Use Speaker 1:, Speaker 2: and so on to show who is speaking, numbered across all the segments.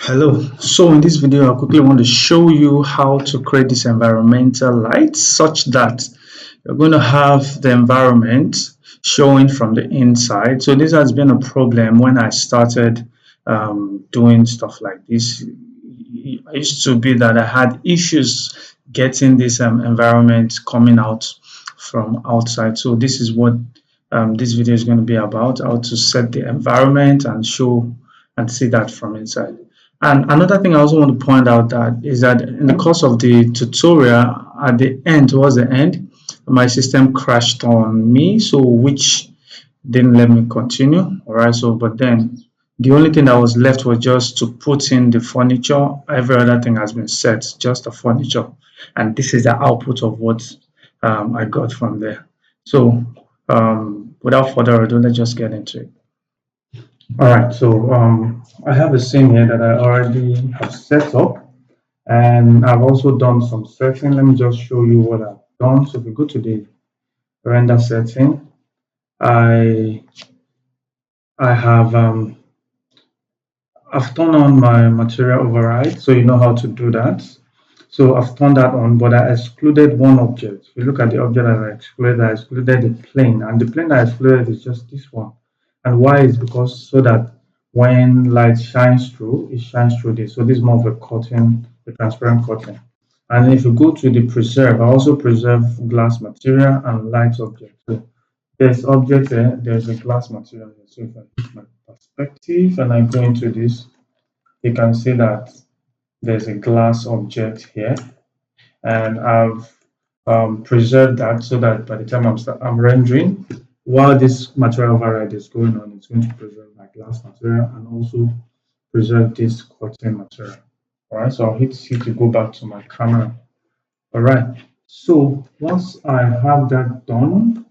Speaker 1: Hello, so in this video I quickly want to show you how to create this environmental light such that you're going to have the environment showing from the inside. So this has been a problem when I started doing stuff like this. It used to be that I had issues getting this environment coming out from outside. So this is what this video is going to be about, how to set the environment and show and see that from inside. And another thing I also want to point out that is that in the course of the tutorial, at the end, towards the end, my system crashed on me, so which didn't let me continue. All right, so but then the only thing that was left was just to put in the furniture. Every other thing has been set, just the furniture, and this is the output of what I got from there. So without further ado, let's just get into it. All right, so I have a scene here that I already have set up, and I've also done some setting. Let me just show you what I've done. So if we go to the render setting, I have I've turned on my material override, so you know how to do that. So I've turned that on, but I excluded one object. If you look at the object that I excluded the plane, and the plane that I excluded is just this one. And why is because so that when light shines through, it shines through this. So this is more of a curtain, a transparent curtain. And if you go to the preserve, I also preserve glass material and light object. So there's object there, there's a glass material here. So if I use my perspective and I go into this, you can see that there's a glass object here, and I've preserved that so that by the time I'm rendering, while this material override is going on, it's going to preserve my glass material and also preserve this curtain material. All right, so I'll hit C to go back to my camera. All right, so once I have that done,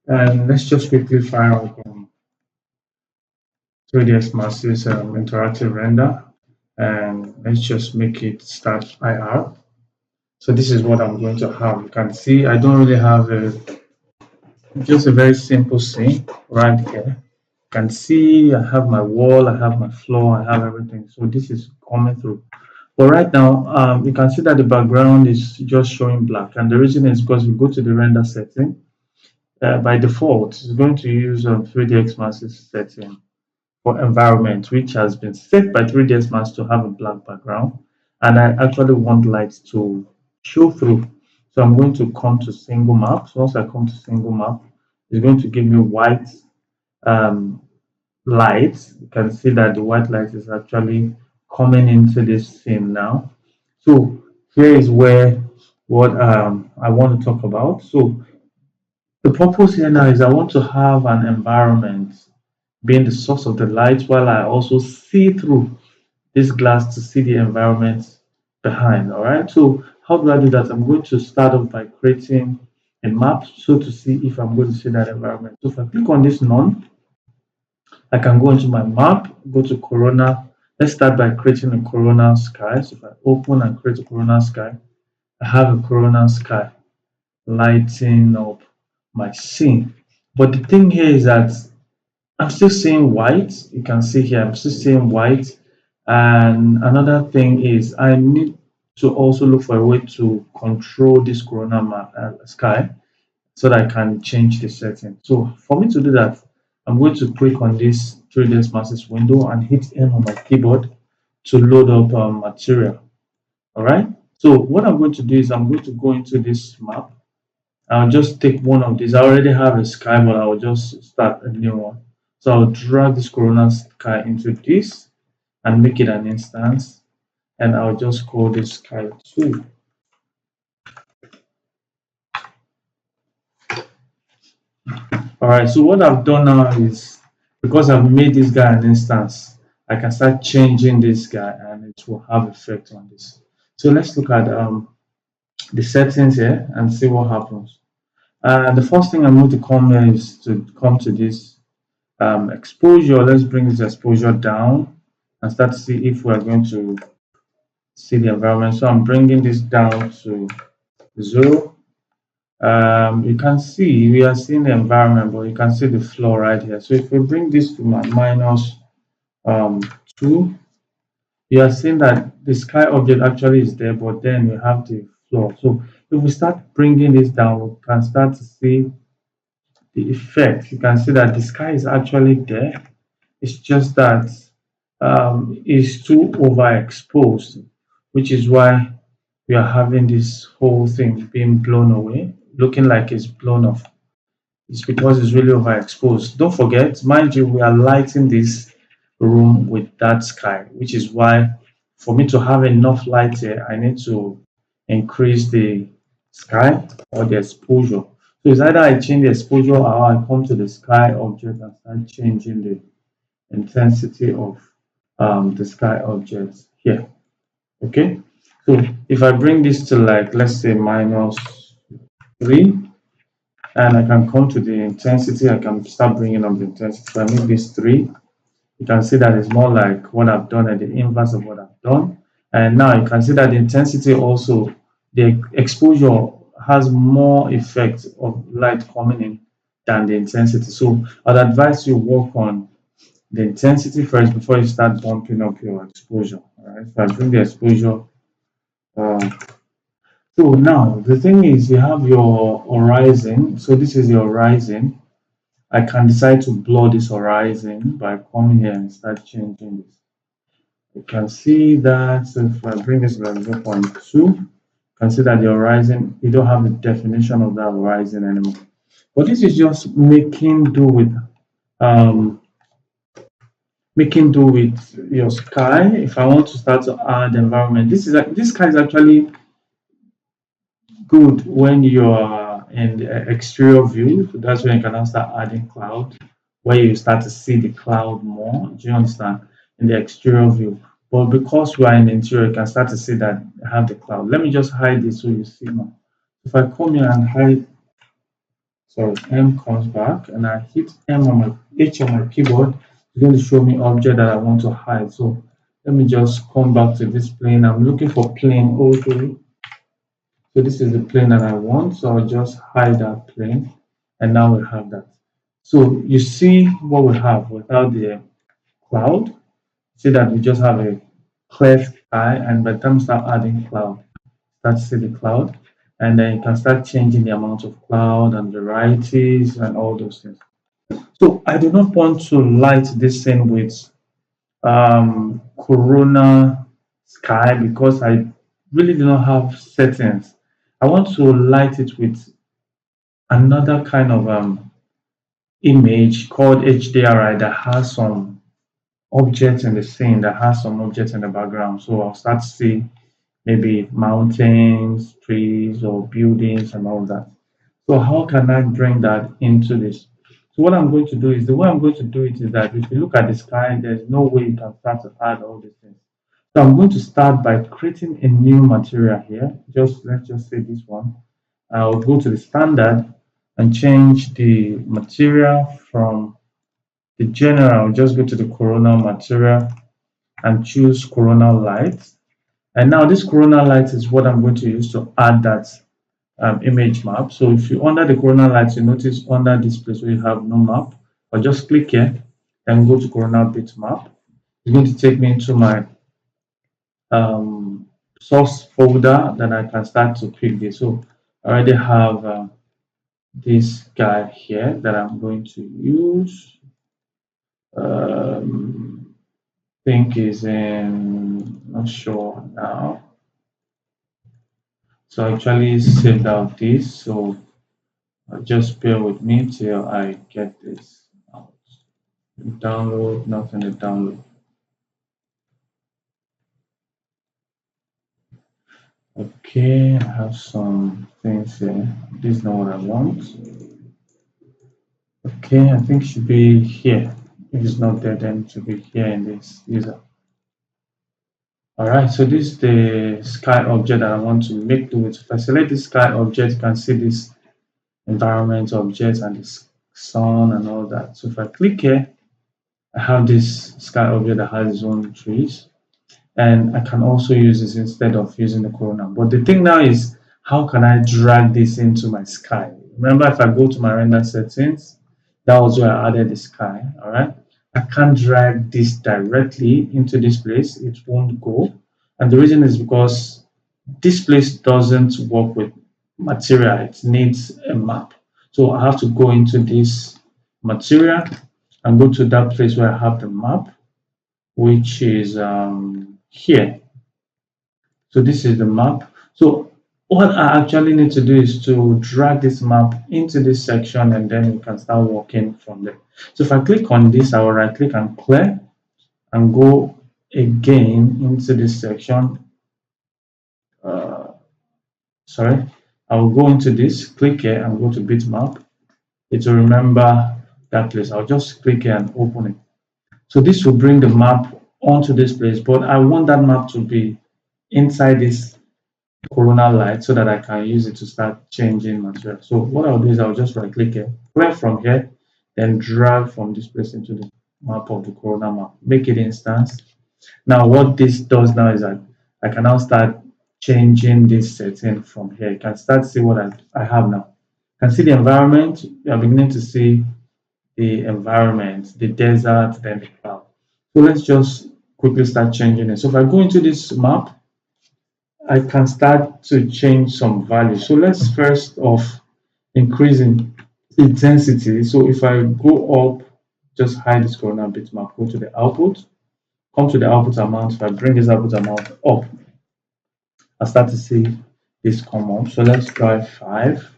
Speaker 1: and let's just quickly fire up 3ds Mass's interactive render, and let's just make it start IR. So this is what I'm going to have. You can see I don't really have just a very simple scene right here. You can see I have my wall, I have my floor, I have everything. So this is coming through. But right now, you can see that the background is just showing black. And the reason is because we go to the render setting. By default, it's going to use 3ds Mass's setting for environment, which has been set by 3ds Mass to have a black background. And I actually want light to show through. So I'm going to come to single map. So once I come to single map, it's going to give me white light. You can see that the white light is actually coming into this scene now. So here is where what I want to talk about. So the purpose here now is I want to have an environment being the source of the light while I also see through this glass to see the environment behind. All right, so how do I do that? I'm going to start off by creating a map so to see if I'm going to see that environment. So if I click on this none, I can go into my map, go to Corona. Let's start by creating a Corona sky. So if I open and create a Corona sky, I have a Corona sky lighting up my scene. But the thing here is that I'm still seeing white. You can see here, I'm still seeing white. And another thing is I need to also look for a way to control this Corona sky so that I can change the setting. So for me to do that, I'm going to click on this 3ds Mass's window and hit M on my keyboard to load up material. All right. So what I'm going to do is I'm going to go into this map. I'll just take one of these. I already have a sky, but I'll just start a new one. So I'll drag this Corona sky into this and make it an instance. And I'll just call this sky 2. All right, so what I've done now is because I've made this guy an instance, I can start changing this guy and it will have effect on this. So let's look at the settings here and see what happens. The first thing I'm going to come here is to come to this exposure. Let's bring this exposure down and start to see if we're going to see the environment. So I'm bringing this down to 0. You can see we are seeing the environment, but you can see the floor right here. So if we bring this to my minus 2, you are seeing that the sky object actually is there, but then we have the floor. So if we start bringing this down, we can start to see the effect. You can see that the sky is actually there. It's just that it's too overexposed, which is why we are having this whole thing being blown away, looking like it's blown off. It's because it's really overexposed. Don't forget, mind you, we are lighting this room with that sky, which is why for me to have enough light here, I need to increase the sky or the exposure. So it's either I change the exposure or I come to the sky object and start changing the intensity of the sky object here. Okay. So if I bring this to like, let's say -3, and I can come to the intensity, I can start bringing up the intensity. So I make this 3. You can see that it's more like what I've done and the inverse of what I've done. And now you can see that the intensity also, the exposure has more effect of light coming in than the intensity. So I'd advise you work on the intensity first before you start bumping up your exposure. All right. So I bring the exposure. Um, so now the thing is you have your horizon. So this is your horizon. I can decide to blur this horizon by coming here and start changing this. You can see that if I bring this to 0.2, you can see that the horizon, you don't have the definition of that horizon anymore. But this is just um, making do with your sky. If I want to start to add environment, this sky is actually good when you are in the exterior view. So that's when you can now start adding cloud, where you start to see the cloud more. Do you understand? In the exterior view. But because we are in the interior, you can start to see that I have the cloud. Let me just hide this so you see now. If I come here and hide, so M comes back and I hit M on my H on my keyboard, it's going to show me object that I want to hide. So let me just come back to this plane. I'm looking for plane O3. So this is the plane that I want. So I'll just hide that plane. And now we have that. So you see what we have without the cloud. See that we just have a clear sky. And by the time we start adding cloud, start to see the cloud. And then you can start changing the amount of cloud and varieties and all those things. So I do not want to light this thing with Corona sky because I really do not have settings. I want to light it with another kind of image called HDRI that has some objects in the scene, that has some objects in the background. So I'll start to see maybe mountains, trees, or buildings and all that. So how can I bring that into this? So what I'm going to do is the way I'm going to do it is that if you look at the sky, there's no way you can start to add all these things. So I'm going to start by creating a new material here. Let's just say this one. I'll go to the standard and change the material from the general. I'll just go to the coronal material and choose coronal light. And now this coronal light is what I'm going to use to add that image map. So if you under the coronal light, you notice under this place where you have no map, or just click here and go to coronal bitmap. It's going to take me into my source folder. Then I can start to pick this. So I already have this guy here that I'm going to use. Think is in, not sure now. So I actually saved out this. So just bear with me till I get this out. Download, nothing to download. Okay, I have some things here. This is not what I want. Okay, I think it should be here. If it's not there, then it should be here in this user. Alright, so this is the sky object that I want to make do with. If I select this sky object, you can see this environment object and this sun and all that. So if I click here, I have this sky object that has its own trees. And I can also use this instead of using the corona. But the thing now is, how can I drag this into my sky? Remember, if I go to my render settings, that was where I added the sky. All right. I can't drag this directly into this place. It won't go. And the reason is because this place doesn't work with material. It needs a map. So I have to go into this material and go to that place where I have the map, which is here. So this is the map. So what I actually need to do is to drag this map into this section, and then we can start working from there. So if I click on this, I will right click and clear and go again into this section. Uh, sorry, I will go into this, click here and go to bitmap. It will remember that place. I'll just click here and open it. So this will bring the map onto this place, but I want that map to be inside this coronal light so that I can use it to start changing material. So what I'll do is I'll just right click here, clear from here, then drag from this place into the map of the coronal map, make it instance. Now what this does now is that I can now start changing this setting from here. You can start to see what I have now. You can see the environment. You are beginning to see the environment, the desert, then the cloud. So let's just quickly start changing it. So if I go into this map, I can start to change some values. So let's first off increase in intensity. So if I go up, just hide this corner bitmap, go to the output, come to the output amount. If I bring this output amount up, I start to see this come up. So let's try 5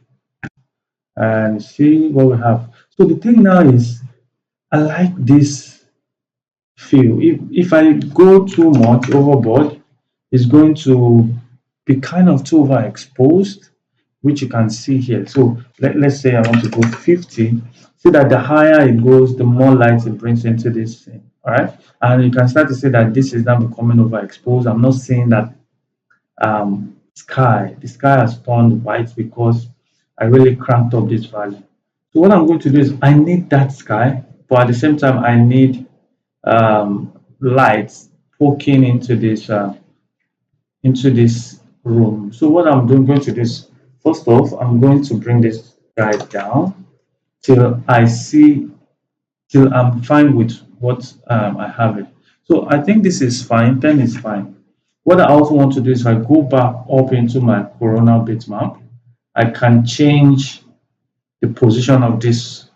Speaker 1: and see what we have. So the thing now is, I like this feel. If I go too much overboard, it's going to be kind of too overexposed, which you can see here. So let's say I want to go 50. See that the higher it goes, the more light it brings into this thing. All right. And you can start to see that this is now becoming overexposed. I'm not seeing that sky. The sky has turned white because I really cranked up this value. So what I'm going to do is I need that sky, but at the same time I need lights poking into this room. So what I'm doing, going to do is, first off, I'm going to bring this guy down till I see, till I'm fine with what I have it. So I think this is fine, 10 is fine. What I also want to do is if I go back up into my coronal bitmap, I can change the position of this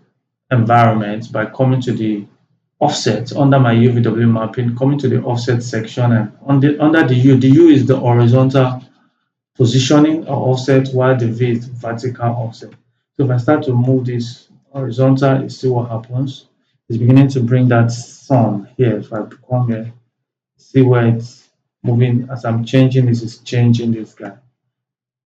Speaker 1: environment by coming to the offset under my UVW mapping, coming to the offset section, and under the U is the horizontal positioning or offset, while the V is vertical offset. So if I start to move this horizontal, you see what happens. It's beginning to bring that sun here. If I come here, see where it's moving as I'm changing this, is changing this guy.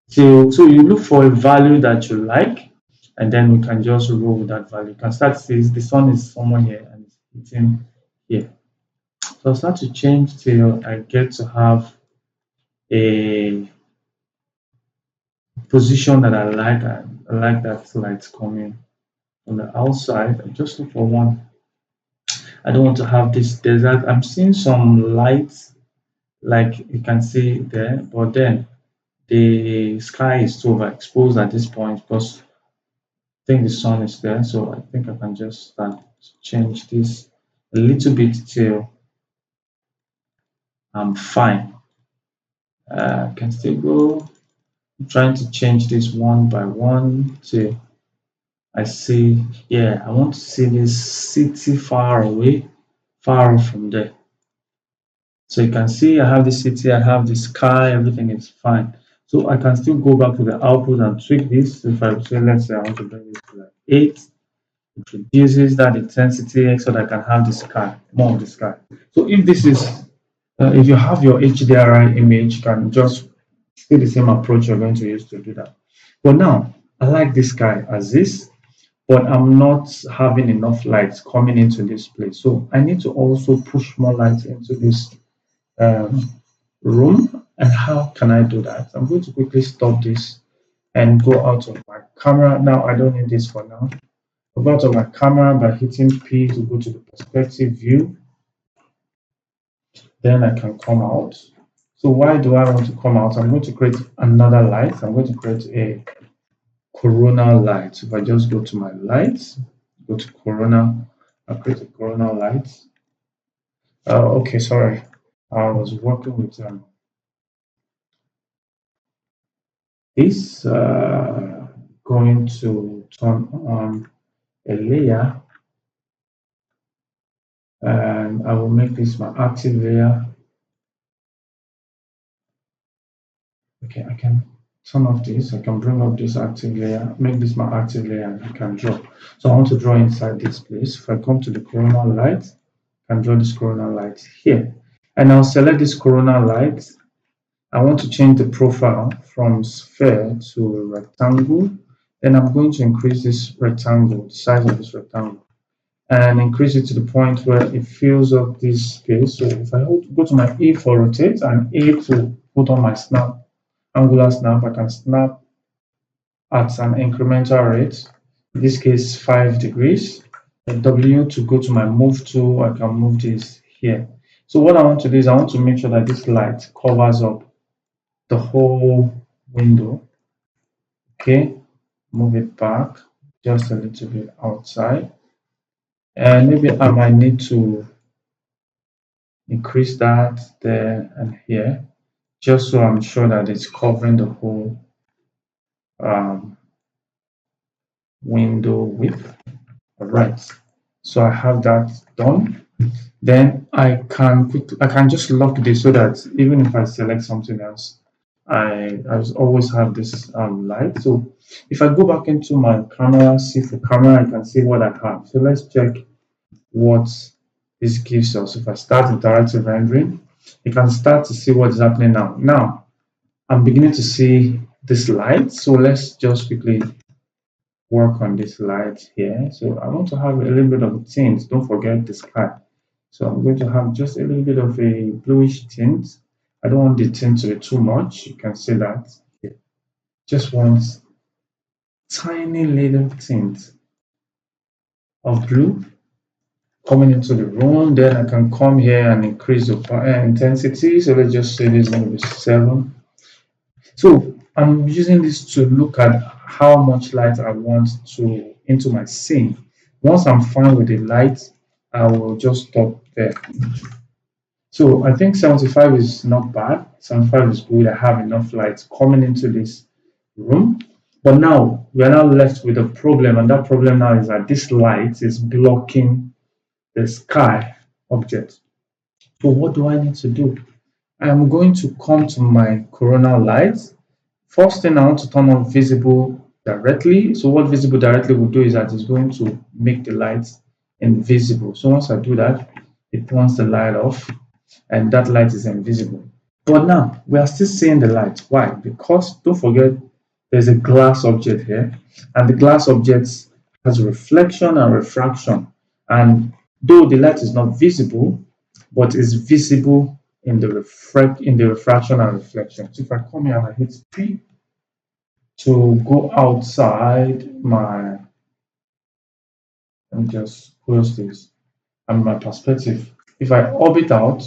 Speaker 1: So you look for a value that you like, and then we can just roll with that value. You can start to see the sun is somewhere here and it's hitting here. So I'll start to change till I get to have a position that I like. I like that light coming on the outside. I just look for one. I don't want to have this desert. I'm seeing some lights like you can see there, but then the sky is too overexposed at this point because I think the sun is there. So I think I can just start to change this a little bit till I'm fine. I can still go. I'm trying to change this one by one till I see, yeah, I want to see this city far away, far off from there. So you can see I have the city, I have the sky, everything is fine. So I can still go back to the output and tweak this. If I say, let's say I want to bring this to like 8, it reduces that intensity so that I can have the sky, more of the sky. So if this is, if you have your HDRI image, you can just see the same approach you're going to use to do that. But now, I like this sky as this, but I'm not having enough lights coming into this place. So I need to also push more lights into this um, room. And how can I do that? I'm going to quickly stop this and go out of my camera. Now I don't need this for now. I'll go out of my camera by hitting P to go to the perspective view. Then I can come out. So why do I want to come out? I'm going to create another light. I'm going to create a coronal light. If I just go to my lights, go to corona, I'll create a coronal light. Okay, sorry. I was working with this. Going to turn on a layer, and I will make this my active layer. Okay, I can turn off this. I can bring up this active layer, make this my active layer, and I can draw. So I want to draw inside this place. If I come to the coronal light, I can draw this coronal light here. And I'll select this coronal light. I want to change the profile from sphere to a rectangle. Then I'm going to increase this rectangle, the size of this rectangle, and increase it to the point where it fills up this space. So if I go to my E for rotate and A to put on my snap, angular snap, I can snap at an incremental rate, in this case 5 degrees. And W to go to my move tool, I can move this here. So what I want to do is I want to make sure that this light covers up the whole window. Okay, move it back just a little bit outside, and maybe I might need to increase that there and here, just so I'm sure that it's covering the whole um, window width. All right, so I have that done. Then I can just lock this so that even if I select something else, I always have this light. So if I go back into my camera, see for camera, I can see what I have. So let's check what this gives us. If I start interactive rendering, you can start to see what is happening now. Now I'm beginning to see this light. So let's just quickly work on this light here. So I want to have a little bit of a tint. Don't forget the sky. So I'm going to have just a little bit of a bluish tint. I don't want the tint to be too much. You can see that. Just want tiny little tint of blue coming into the room. Then I can come here and increase the intensity. So let's just say this is going to be 7. So I'm using this to look at how much light I want to into my scene. Once I'm fine with the light, I will just stop there. So I think 75 is not bad. 75 is good. I have enough light coming into this room. But now we are now left with a problem, and that problem now is that this light is blocking the sky object. So what do I need to do? I'm going to come to my coronal light. First thing, I want to turn on visible directly. So what visible directly will do is that it's going to make the light invisible. So once I do that, it turns the light off, and that light is invisible. But now we are still seeing the light. Why? Because don't forget there's a glass object here, and the glass object has reflection and refraction. And though the light is not visible, but is visible in the refraction and reflection. So if I come here and I hit P to go outside my, let me just close this, and my perspective. If I orbit out,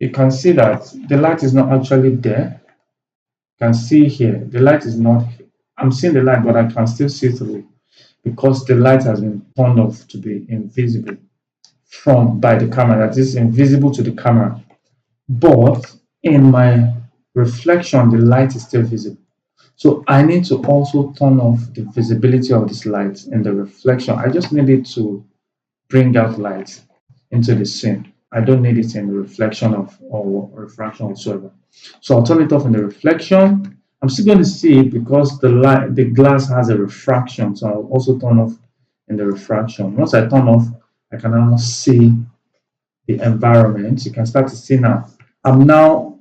Speaker 1: you can see that the light is not actually there. You can see here, the light is not, I'm seeing the light, but I can still see through because the light has been turned off to be invisible by the camera. That is invisible to the camera. But in my reflection, the light is still visible. So I need to also turn off the visibility of this light in the reflection. I just need it to bring out light into the scene. I don't need it in the reflection or refraction whatsoever. So I'll turn it off in the reflection. I'm still going to see it because the glass has a refraction. So I'll also turn off in the refraction. Once I turn off, I can now see the environment. You can start to see now. So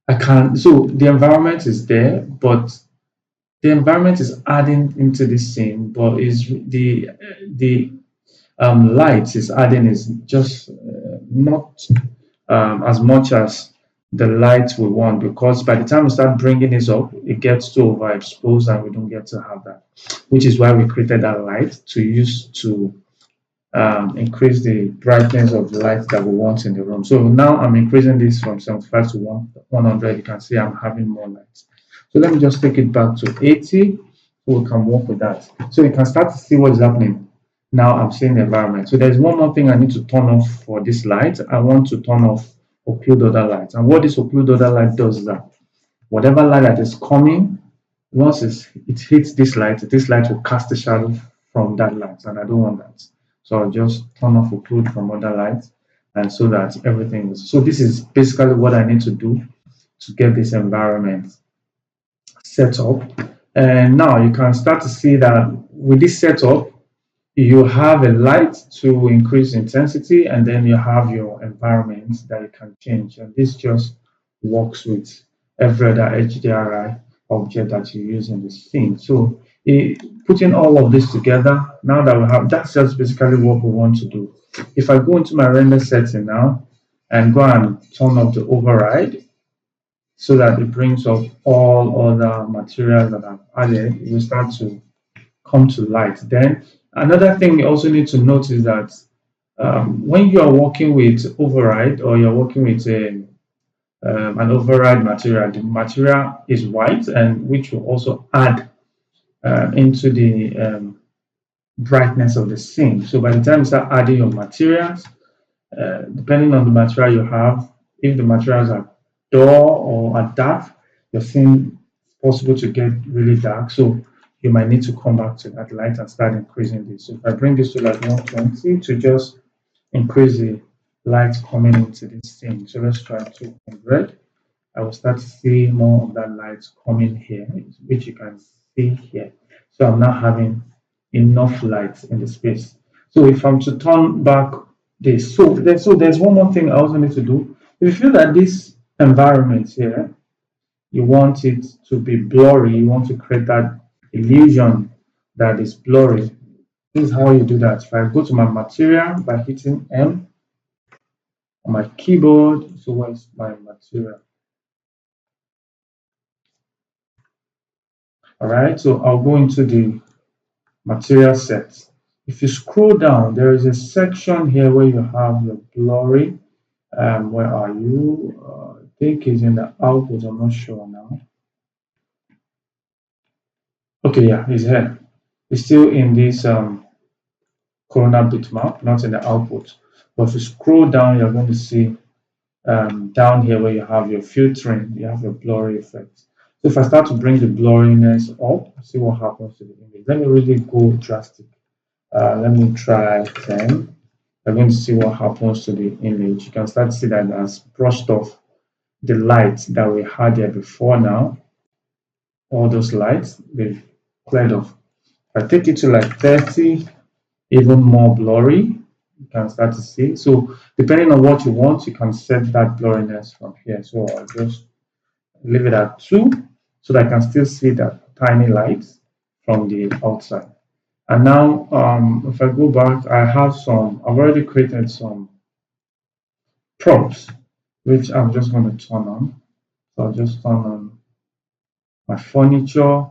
Speaker 1: the environment is there, but the environment is adding into the scene, but is the light is adding is just not as much as the light we want, because by the time we start bringing this up, it gets too overexposed and we don't get to have that, which is why we created that light to use to increase the brightness of the light that we want in the room. So now I'm increasing this from 75 to 100. You can see I'm having more light. So let me just take it back to 80 so we can work with that. So you can start to see what is happening. Now I'm seeing the environment. So there's one more thing I need to turn off for this light. I want to turn off occlude other light. And what this occlude other light does is that whatever light that is coming, once it hits this light will cast a shadow from that light, and I don't want that. So I'll just turn off occlude from other lights, and so that everything is. So this is basically what I need to do to get this environment set up. And now you can start to see that with this setup, you have a light to increase intensity, and then you have your environment that you can change. And this just works with every other HDRI object that you use in the scene. So putting all of this together, now that we have, that's just basically what we want to do. If I go into my render setting now and go and turn off the override, so that it brings up all other materials that I've added, it will start to come to light. Then another thing you also need to note is that when you are working with override, or you're working with an override material, the material is white, and which will also add into the brightness of the scene. So by the time you start adding your materials, depending on the material you have, if the materials are dull or are dark, your scene is possible to get really dark. So you might need to come back to that light and start increasing this. So if I bring this to like 120 to just increase the light coming into this scene. So let's try 200. I will start to see more of that light coming here, which you can see here. So I'm now having enough light in the space. So if I'm to turn back this, so there's one more thing I also need to do. If you feel that this environment here, you want it to be blurry, you want to create that illusion that is blurry, this is how you do that. If I go to my material by hitting M on my keyboard, so where's my material? All right, so I'll go into the material set. If you scroll down, there is a section here where you have your blurry. Where are you? I think it's in the output. I'm not sure now. Okay, yeah, it's here. It's still in this Corona bitmap, not in the output. But if you scroll down, you're going to see down here where you have your filtering, you have your blurry effect. So if I start to bring the blurriness up, see what happens to the image. Let me really go drastic. Let me try 10. We're going to see what happens to the image. You can start to see that it has brushed off the light that we had there before now. All those lights, they've cleared off. If I take it to like 30, even more blurry, you can start to see. So depending on what you want, you can set that blurriness from here. So I'll just leave it at 2 so that I can still see that tiny light from the outside. And now, if I go back, I've already created some props, which I'm just going to turn on. So I'll just turn on my furniture.